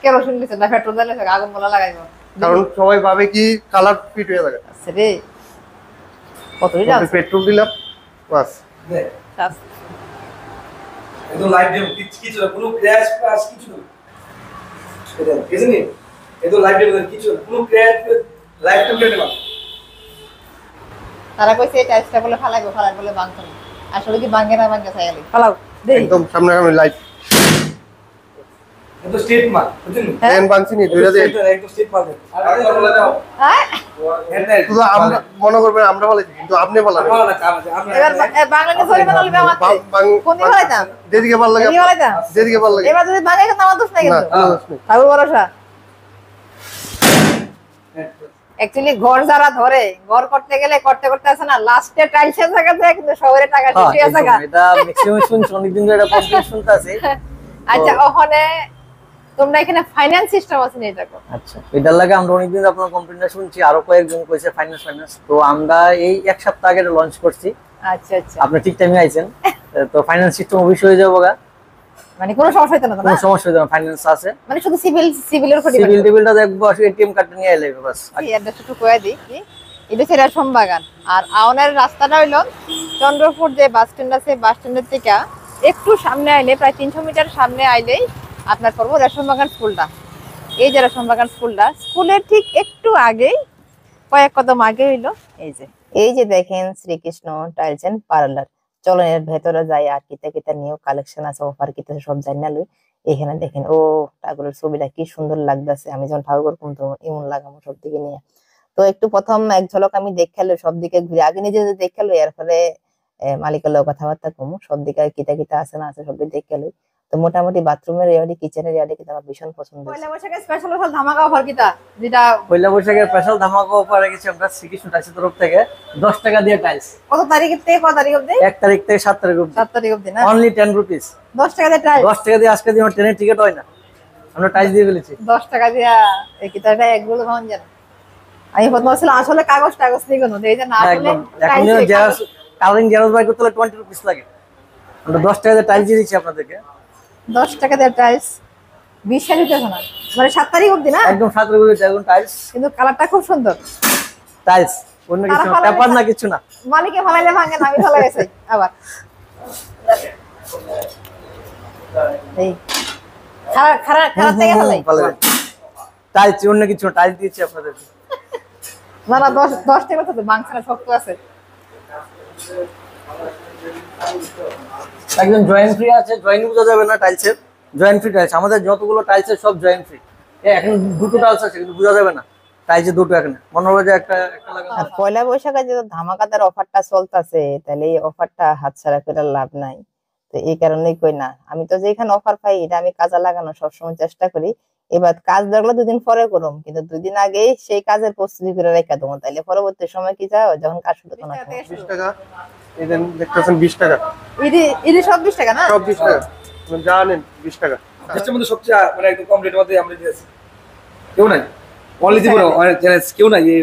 Kerosene দিছে না petrol দিলে আগুন বলা লাগাইবো কারণ সবাই ভাবে কি কালার ফিট হয়ে থাকে আচ্ছা রে কতই দাম পেট্রোল দিলাম বাস একদম লাইভ ডেমো কিছু না কোনো ক্র্যাশ ক্র্যাশ কিছু না এটা বুঝেনি একদম লাইভ ডেমো কিছু না কোনো ক্র্যাশ লাইভ ডেমো না তারা কইছে এই টাইলসটা বলে ফালাইবো ফালাই বলে ভাঙতো না আসলে কি ভাঙে না ভাঙে চাইলি ফালাও দেই একদম সামনে আমি লাইভ এটা স্টেট মাল বুঝেনি দেন বানছিনি দুইটা দেন একদম স্টেট মাল আর আগে বলে দাও হ্যাঁ শুধু আমরা মনে করবেন আমরা বলেছি কিন্তু আপনি বলেন ভালো না কাজ আছে আমরা এবার বাংলাদেশ ধরে বানালবে আমাকে কোন দিকে ফালাইতাম যেদিকে ভালো লাগে এদিকে ফালাইতাম যেদিকে ভালো লাগে এবার যদি ভাঙে কিন্তু আমার দোষ নাই না কিন্তু কোনো দোষ নেই। ঠাকুর ভরসা অ্যাকচুয়ালি ঘর যারা ধরে ঘর করতে গেলে করতে করতে আছে না লাস্টে টাইলসের জায়গা যায় কিন্তু শহরে টাকা শেষ হয়ে যায় এটা ম্যাক্সিমাম শুনছি অনেকদিন ধরে এটা কমপ্লিট শুনতাছি আচ্ছা ওখানে তোমরা এখানে ফাইনান্স সিস্টেম আছে না এটা কো আচ্ছা এটার লাগে আমরা অনেকদিন আপনার কমপ্লেইনটা শুনছি আরো কয়েকজন কইছে ফাইনান্স তো আমরা এই এক সপ্তাহ আগে লঞ্চ করছি আচ্ছা আচ্ছা আপনি ঠিক টাইমে আইছেন তো ফাইনান্স সিস্টেম অবশ্যই হয়ে যাবো মানে কোনো সমস্যা হইতো না তো না কোনো সমস্যা হবে না ফাইনান্স আছে মানে শুধু সিভিলের উপর সিভিল টেবিলটা দেখবো আসলে এটিএম কার্ডটা নিয়ে এলে বাস এই অ্যাড্রেসটা একটু কয়ে দিই কি এটা হচ্ছে রেশম বাগান আর আওনের রাস্তাটা হইলো চন্দ্রপুর যে বাস স্ট্যান্ড আছে বাস স্ট্যান্ডের থেকে একটু সামনে আইলে প্রায় 300 মিটার সামনে আইলেই আপনার পড়বো রেশম বাগান স্কুলটা এই যে রেশম বাগান স্কুলটা স্কুলের ঠিক একটু আগেই কয়েক কদম আগে হইলো এই যে দেখেন শ্রীকৃষ্ণ টাইলস এন্ড পার্লার চলেন এর ভেতরে যাই আর কিতা কিতা নিউ কালেকশন আছে অফার কিতা সব জানি লই এখানে দেখেন ও ঠাকুরের ছবিটা কি সুন্দর লাগতেছে আমি যখন ঠাকুর করব তো এমন লাগামো সব দিকে নিয়ে তো একটু প্রথম এক ঝলক আমি দেখালো সব দিকে ঘুরে আগে নিজে দেখালো এরপরে মালিকের লোক কথাবার্তা কমু সব দিকে কিতা কিতা আছে না আছে সব দিকে দেখালো তো মোটামুটি বাথরুমের রেডি কিচেনের রেডি কিতা আমার ভীষণ পছন্দ হয়েছে পয়লা বৈশাখে স্পেশাল অফার ধামাকা অফার কিতা যেটা পয়লা বৈশাখের স্পেশাল ধামাকা অফার রেখেছি আমরা শ্রীকৃষ্ণ টাইলসের তরফ থেকে 10 টাকা দিয়ে টাইলস কত তারিখের থেকে কত তারিখ অবধি 1 তারিখ থেকে 7 তারিখ অবধি 7 তারিখ অবধি না অনলি 10 রুপিস 10 টাকা দিয়ে টাইলস 10 টাকা দিয়ে আজকে দিয়ে আমার ট্রেনের টিকিট হয় না আমরা টাইলস দিয়ে ফেলেছি 10 টাকা দিয়া এই কিতাটা একগুলো ভাঙন জান আমি প্রথম ছিল আসলে কাগজ নিয়ে কোনো এই যে না আসলে এখন জেরক্স কালারিং জেরক্স বাই করতে হলে 20 রুপিস লাগে আমরা 10 টাকা দিয়ে টাইলস দিয়ে দিচ্ছি আপনাদেরকে 10 টাকা দিয়ে টাইলস 20 টাকা দিতে না মানে 7 তারিখ অবধি না একদম 7 রুপি দিয়ে একদম টাইলস কিন্তু কালারটা খুব সুন্দর টাইলস অন্য কিছু না পেপার না কিছু না মালিকে ফালাইলে ভাঙে না আমি ফালাই গেছি আবার এই খারাপ থেকে ফালাই টাইলস অন্য কিছু টাইলস দিয়েছি আপনাদেরকে না 10 টাকা তো বাংলা শক্ত আছে একদম জয়েন্ট ফ্রি আছে জয়েন্ট বোঝা যাবে না টাইলসের জয়েন্ট ফ্রি টাইলস আমাদের যতগুলো টাইলসের সব জয়েন্ট ফ্রি এখন দুটো টাইলস আছে কিন্তু বোঝা যাবে না টাইলসে দুটো এখানে মনে হবে যে একটা লাগানো আর পয়লা বৈশাখে যে ধামাকাদার অফারটা চলতেছে তাহলে এই অফারটা হাতছাড়া করে লাভ নাই তো এই কারণেই কই না আমি তো যেখানে অফার পাই এটা আমি কাজে লাগানো সবসময় চেষ্টা করি এবার কাজ দেখলে 2 দিন পরে করুম কিন্তু 2 দিন আগে সেই কাজের প্রস্তুতি করে রেখে দেবো তাইলে পরবর্তী সময় কি যাও যখন কাজ শুরু করতে 20 টাকা এদেন দেখতেছেন 20 টাকা ইডি সব 20 টাকা না সব 20 টাকা জানেন 20 টাকা সিস্টেম মধ্যে সবচেয়ে মানে একদম কম রেটের মধ্যে আমরা দিয়েছি কেউ নাই অনলি দিব না কেউ নাই এই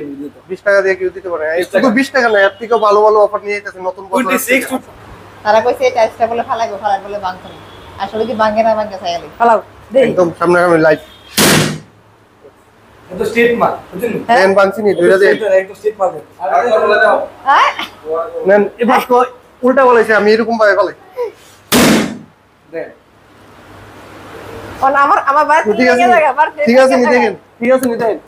20 টাকা দিয়ে কেউ দিতে পারে এই শুধু 20 টাকা না এর থেকে ভালো ভালো অফার নিয়ে যাচ্ছে নতুন বছর 26 তারা কইছে এই টাইলসটা বলে ফালাইবো ফালাই বলে ভাঙতো না আসলে কি ভাঙে না ভাঙে চাইলি ফালাও দেই একদম সামনে আমি লাইভ এটা স্টেট মাল বুঝছেন দেন বানছিনি দুইটা দেন একদম স্টেট মাল আর আগে বলে দাও হ্যাঁ নেন এবার তো উল্টা বলেছে আমি এরকম ভাবে বলে দেন আর আমার বাড়ি ঠিক আছে ঠিক আছে নি দেখেন ঠিক আছে নি দেখেন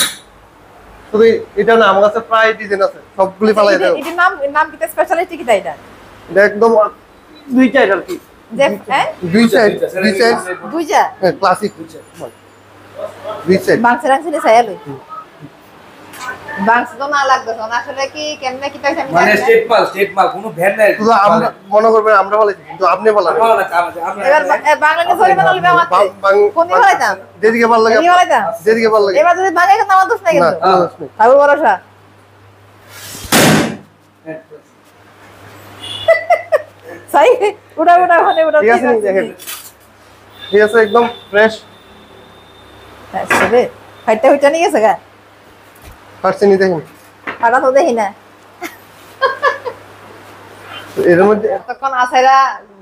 শুধু এটা না আমার কাছে প্রায় ডিজাইন আছে সবগুলি ফালাই দাও এটার নাম কি স্পেশালিটি কি এটা এটা একদম দুইটা আর কি যে হ্যাঁ দুই সাইড বুঝা হ্যাঁ ক্লাসিক দুই সাইড বাংসে রাংসে চাইলি বাংস তো না লাগতো না আসলে কি কেমনে কি তাইছে আমি মানে স্টেট মাল কোনো ভ্যান নাই শুধু আমরা মনে করবেন আমরা বলেছি কিন্তু আপনি বলেন ভালো না কাজ আছে আমরা এবার বাংলাদেশ ধরে বানালবে আমাকে কোন দিকে হইতাম যেদিকে ভালো লাগে যেদিকে ভালো লাগে এবার যদি বাঙালি কিন্তু আমার দোষ নাই না কিন্তু কোনো দোষ নেই। ঠাকুর ভরসা সাই উড়া ওখানে উড়া ঠিক আছে নি দেখেন ঠিক আছে একদম ফ্রেশ আসলে ফাইটটা হইতা নিয়ে গেছে গা ফার্স্ট নি দেখেন ফাটা তো দেখি না তো এর মধ্যে তখন আসাইরা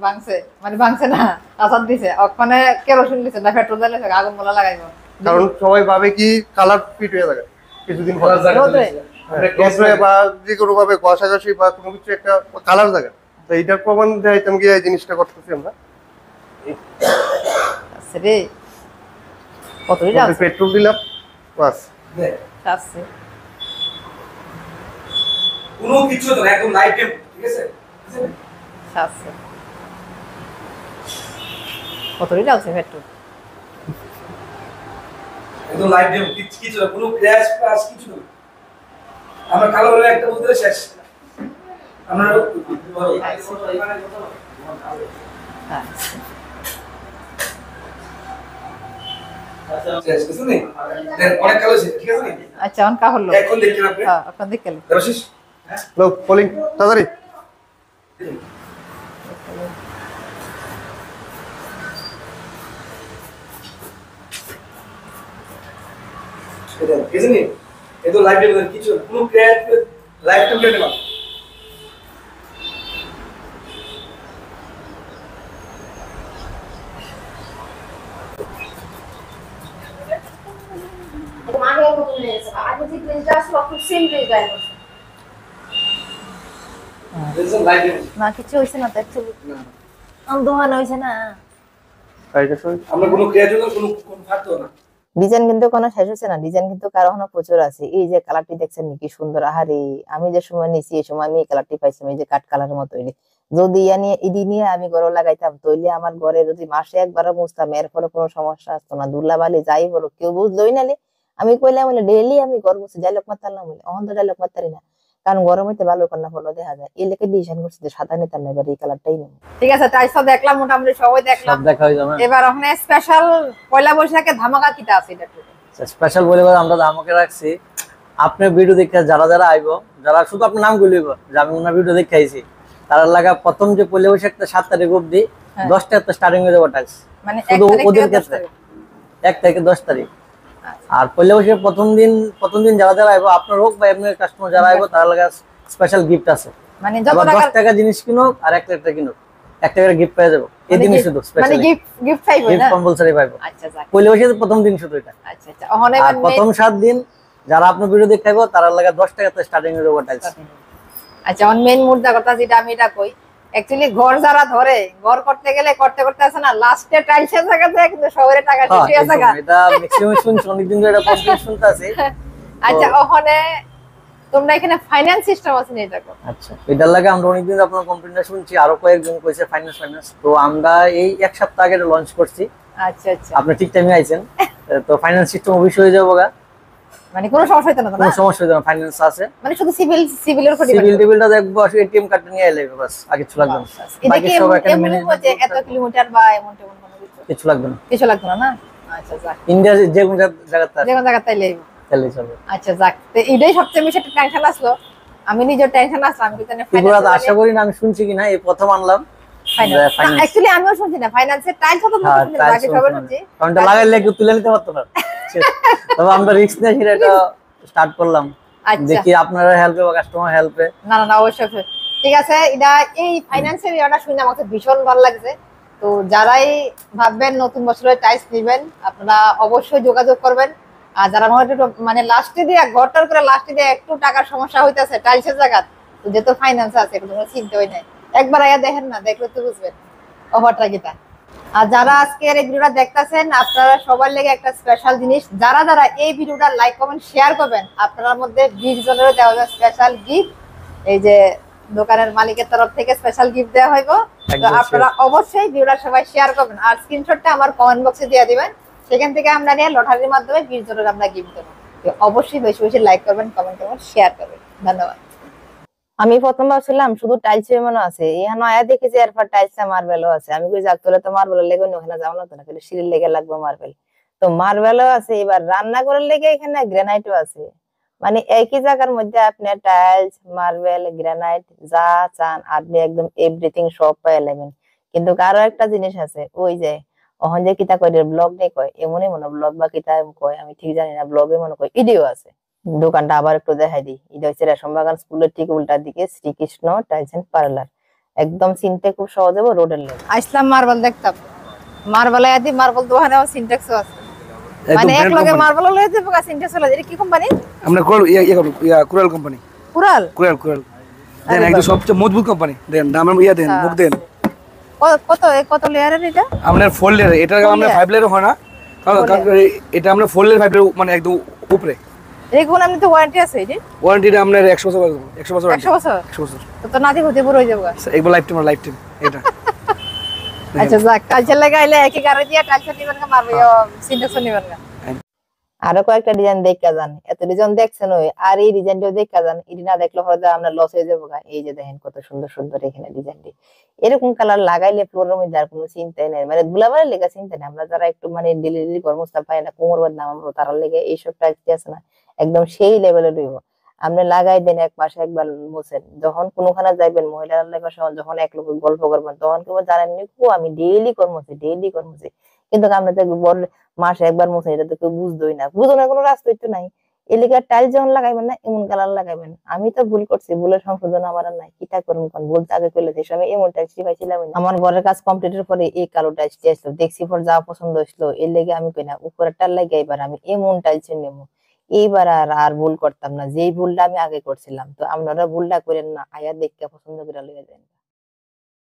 ভাঙছে, মানে ভাঙছে না, আসার দিছে ওখানে কেরোসিন দিছে না পেট্রোল দিছে, আগুন বলা লাগাইবো। কারণ সবাই ভাবে কি কালার ফিট হয়ে থাকে কিছুদিন পর রোদে? রোদ্রে বা যে কোনো ভাবে ঘষাঘষি বা কোনো কিছু একটা কালার থাকে। তো এইটার প্রমাণ দেখাইতাম কি এই জিনিসটা করতেছি আমরা। আছে রে, কতই যাচ্ছে পেট্রোল দিলাম বাস। আছে। কোনো কিছু তো না, একদম লাইট ডেম, ঠিক আছে? আছে কতই যাচ্ছে পেট্রোল। একদম লাইট ডেম, কিছু না, কোনো ক্র্যাশ ক্র্যাশ কিছু না। আমরা কালো হলে একটা বলতে শেষ। আমরা শেষ কিছু নেই। দেন অনেক কালো ছিল, ঠিক আছে? আচ্ছা অনকা হলো। এখন দেখছেন আপনি? হ্যাঁ এখন দেখলে দর্শিস? লো কলিং তাড়াতাড়ি। এটা কিছু নেই। এই তো লাইভ ডেম কিছু না, কোনো ক্র্যাশ লাইভ টেমপ্লেট না। আগে মতো লেগেছে আগে যে প্লেসটা আসলো খুব সেম প্লেস গায়ে বসে দেখছেন লাইভ ডেম? না কিছু হইছে না তো একচুয়ালি দোহান হইছে না। আমরা কোনো ক্র্যাশ হলো কোনো ফাটতো না। ডিজাইন কিন্তু কোনো শেষ হচ্ছে না, ডিজাইন কিন্তু কারো এখনো প্রচুর আছে। এই যে কালারটি দেখছেন কি সুন্দর, আহারে আমি যে সময় নিছি এই সময় আমি এই কালারটি পাইছিলাম, এই যে কাঠ কালারের মতো। যদি ইডি নিয়ে আমি ঘরে লাগাইতাম তৈলে আমার ঘরে যদি মাসে একবার মুছতাম এর ফলে কোনো সমস্যা আসতো না। দুর্লাবালি যাই বলো কেউ বুঝলোই নালে আমি কইলাম বলে ডেইলি আমি ঘর মুছি ডাইলগ মারতাম বলে, অহন তো ডাইলগ মারতারি না কারণ গরম হইতে ভালো কন্যা ফলো দেখা যায়। এই লেখে ডিজাইন করছে যে সাদা নিতাম না, এবার এই কালারটাই নেব। ঠিক আছে টাইস দেখলাম, মোটামুটি সবাই দেখলাম, সব দেখা হয়ে যাবে। এবার ওখানে স্পেশাল পয়লা বৈশাখে ধামাকা কিটা আছে এটা একটু স্পেশাল বলে আমরা আমাকে রাখছি। আপনার ভিডিও দেখে যারা যারা আইব, যারা শুধু আপনার নাম গুলিব যে আমি ওনার ভিডিও দেখে আইছি, তারা লাগা প্রথম যে পয়লা বৈশাখটা 7 তারিখ অবধি 10 টাকা স্টার্টিং হয়ে যাবে ট্যাক্স, মানে শুধু ওদের ক্ষেত্রে 1 থেকে 10 তারিখ। আর পয়লা বৈশাখের প্রথম দিন যারা যারা আইব, আপনার হোক বা এমনি কাস্টমার যারা আইব, তারা লাগা স্পেশাল গিফট আছে। মানে যত আবার টাকা 10 টাকা জিনিস কিনুক আর 1 টাকা কিনুক 1 টাকার গিফট পেয়ে যাবো এই দিনই শুধু মানে স্পেশাল গিফট পাইবো গিফট না। কম্পালসরি পাইবো আচ্ছা যাক, পয়লা বৈশাখের প্রথম দিন শুধু এটা। আচ্ছা আচ্ছা ওখানে আর প্রথম 7 দিন যারা আপনার ভিডিও দেখাইবো তারা লাগা 10 টাকা থেকে স্টার্টিং হয়ে যাবে ট্যাক্স। আচ্ছা অন মেইন মুদ্রা কথা যেটা আমি এটা কই, অ্যাকচুয়ালি ঘর যারা ধরে ঘর করতে গেলে করতে আছে না, লাস্টে টাইলসের জায়গা থেকে কিন্তু শহরে টাকা শেষ হয়ে যায়। এটা ম্যাক্সিমাম শুনছি অনেকদিন ধরে, এটা কমপ্লিট শুনতে আছে। আচ্ছা ওখানে তোমরা এখানে ফাইনান্স সিস্টেম আছে না এটা কো? আচ্ছা এটার লাগে আমরা অনেকদিন আপনার কমপ্লেইনটা শুনছি, আরো কয়েকজন কইছে ফাইনান্স। তো আমরা এই এক সপ্তাহ আগে লঞ্চ করছি। আচ্ছা আচ্ছা আপনি ঠিক টাইমে আইছেন। তো ফাইনান্স সিস্টেম অবশ্যই হয়ে যাবে গা, মানে কোনো সমস্যা হইতো না তো না? কোনো সমস্যা হবে না। ফাইনান্স আছে, মানে শুধু সিভিলের উপর সিভিল টিভিলটা দেখবো, আসলে এটিএম কার্ডটা নিয়ে এলে বাস, আর কিছু লাগবে না। এটা বাকি কি সব এখানে এমন ম্যানেজমেন্ট হচ্ছে এত কিলোমিটার বা এমন তেমন কোনো কিছু লাগবে না। কিছু লাগতো না না? আচ্ছা যাক, ইন্ডিয়া যে কোনো জায়গাতে যে কোনো জায়গা তাইলে তাহলে চলবে। আচ্ছা যাক, তো এটাই সবচেয়ে বেশি একটা টেনশন আসলো, আমি নিজের টেনশন আসলাম আমি জানি ত্রিপুরা আশা করি না, আমি শুনছি কিনা এই প্রথম আনলাম। ফাইনান্স অ্যাকচুয়ালি আমিও শুনছি না, ফাইনান্সের টাইল কত হ্যাঁ, শুনছি না, বাকি সবাই শুনছি। কারণ এটা লাগাইলে কেউ তুলে নিতে পারতো না। তবে আমরা রিস্ক নিয়ে সেটা এটা স্টার্ট করলাম, আচ্ছা দেখি আপনারা হেল্পে বা কাস্টমার হেল্পে। না না না অবশ্যই অবশ্যই। ঠিক আছে, এটা এই ফাইন্যান্সের ইয়াটা শুনে আমার কাছে ভীষণ ভালো লাগছে। তো যারাই ভাববেন নতুন বছরে টাইলস নেবেন আপনারা অবশ্যই যোগাযোগ করবেন। আর যারা মানে লাস্টে দিয়ে ঘরটার করে লাস্টে দিয়ে একটু টাকার সমস্যা হইতেছে টাইলসের জায়গা, তো যেহেতু ফাইন্যান্স আছে কোনো চিন্তা হয় নাই, একবার আয়া দেখেন না, দেখলে তো বুঝবেন অফারটা কিটা। আর যারা আজকের এই ভিডিওটা দেখতেছেন আপনারা সবার লেগে একটা স্পেশাল জিনিস, যারা যারা এই ভিডিওটা লাইক কমেন্ট শেয়ার করবেন আপনার মধ্যে 20 জনেরও দেওয়া হবে স্পেশাল গিফট। এই যে দোকানের মালিকের তরফ থেকে স্পেশাল গিফট দেওয়া হইব। তো আপনারা অবশ্যই ভিডিওটা সবাই শেয়ার করবেন আর স্ক্রিনশটটা আমার কমেন্ট বক্সে দিয়ে দিবেন, সেখান থেকে আমরা নিয়ে লটারির মাধ্যমে 20 জনের আমরা গিফট দেবো। অবশ্যই বেশি বেশি লাইক করবেন, কমেন্ট করবেন, শেয়ার করবেন। ধন্যবাদ। আমি প্রথম ভাবছিলাম শুধু টাইলস মনে আছে, এখানে আয়া দেখি যে এরপর টাইলস মার্বেলও আছে। আমি কই যাক তোলে তো মার্বেল লেগে ওখানে যাও না, তো না সিঁড়ির লেগে লাগবে মার্বেল, তো মার্বেলও আছে। এবার রান্না করার লেগে এখানে গ্রানাইটও আছে, মানে একই জায়গার মধ্যে আপনি টাইলস মার্বেল গ্রানাইট যা চান আপনি একদম এভরিথিং সব পেয়ে যাবেন। কিন্তু আরো একটা জিনিস আছে, ওই যে ওখান যে কিতা কয় ব্লগ নেই কয়, এমনই মনে ব্লগ বা কিতা কয় আমি ঠিক জানি না, ব্লগে মনে কয় ইডিও আছে। দোকানটা আবার একটু দেখাই দিই, এটা হচ্ছে রেশম বাগান স্কুলের ঠিক উল্টার দিকে শ্রীকৃষ্ণ টাইলস এন্ড পার্লার। একদম চিনতে খুব সহজ হবে রোডের লেগে। আসলাম মার্বেল দেখতাম, মার্বেল আদি মার্বেল দোকানে সিনটেক্স আছে, মানে এক লগে মার্বেল লয়ে দেব কা সিনটেক্স হলো। এটা কি কোম্পানি? আমরা কুরাল কোম্পানি। কুরাল? কুরাল দেন একদম সবচেয়ে মজবুত কোম্পানি। দেন দামের দেন মুখ দেন। কত লেয়ারের এটা? আপনার 4 লেয়ার, এটা আমরা 5 লেয়ার হয় না, কারণ এটা আমরা 4 লেয়ার 5 লেয়ার মানে একদম উপরে। এগুলো আপনি তো ওয়ারেন্টি আছে এটি? ওয়ারেন্টিটা আপনার 100 বছর 100 বছর 100 বছর 100 বছর। তো নাতি হতে পুরো হয়ে যাবে। একবার লাইফ টাইম এটা। আচ্ছা যাক, কালচার লাগাইলে একই গাড়ি দিয়ে টাইলস নিবেন না, মারবে সিনটেক্স নিবেন না। আরো কয়েকটা ডিজাইন দেখা যান, এত ডিজাইন দেখছেন ওই, আর এই ডিজাইনটাও দেখা যান। এটি না দেখলে হয়তো আমরা লস হয়ে যাবো। এই যে দেখেন কত সুন্দর সুন্দর এখানে ডিজাইনটি। এরকম কালার লাগাইলে ফ্লোরের মধ্যে আর কোনো চিন্তাই নেই, মানে ধুলাবাড়ির লেগে চিন্তা নেই। আমরা যারা একটু মানে ডেলিভারি কর্মস্থা পাই না, কোমর বাদ নাম তার লেগে এইসব টাইলস আছে না, একদম সেই লেভেলে রইব। আপনি লাগাই দেন, এক মাসে একবার মোছেন। যখন কোনোখানে যাইবেন মহিলার লেগে, যখন এক লোক গল্প করবেন, তখন কেউ জানেন আমি ডেইলি কর্মছি। কিন্তু আমরা দেখবো মাসে একবার মোছেন, এটা তো কেউ বুঝতোই না, বুঝানোর কোনো রাস্তাই তো নাই। এলাকার টাইলস যখন লাগাইবেন না, এমন কালার লাগাইবেন। আমি তো ভুল করছি, ভুলের সংশোধন আমার আর নাই, কিটা করুন কোন ভুল আগে করলে আমি এমন টাইলস পাইছিলাম না। আমার ঘরের কাজ কমপ্লিটের পরে এই কালো টাইলসটি আসলো, দেখছি পর যা পছন্দ হইলো, এর লেগে আমি কই না উপরের টাল লাগে এবার আমি এমন টাইলস নেবো। এইবার আর ভুল করতাম না, যেই ভুলটা আমি আগে করছিলাম। তো আপনারা ভুলটা করেন না, আয়া দেখতে পছন্দ করে লইয়া যান।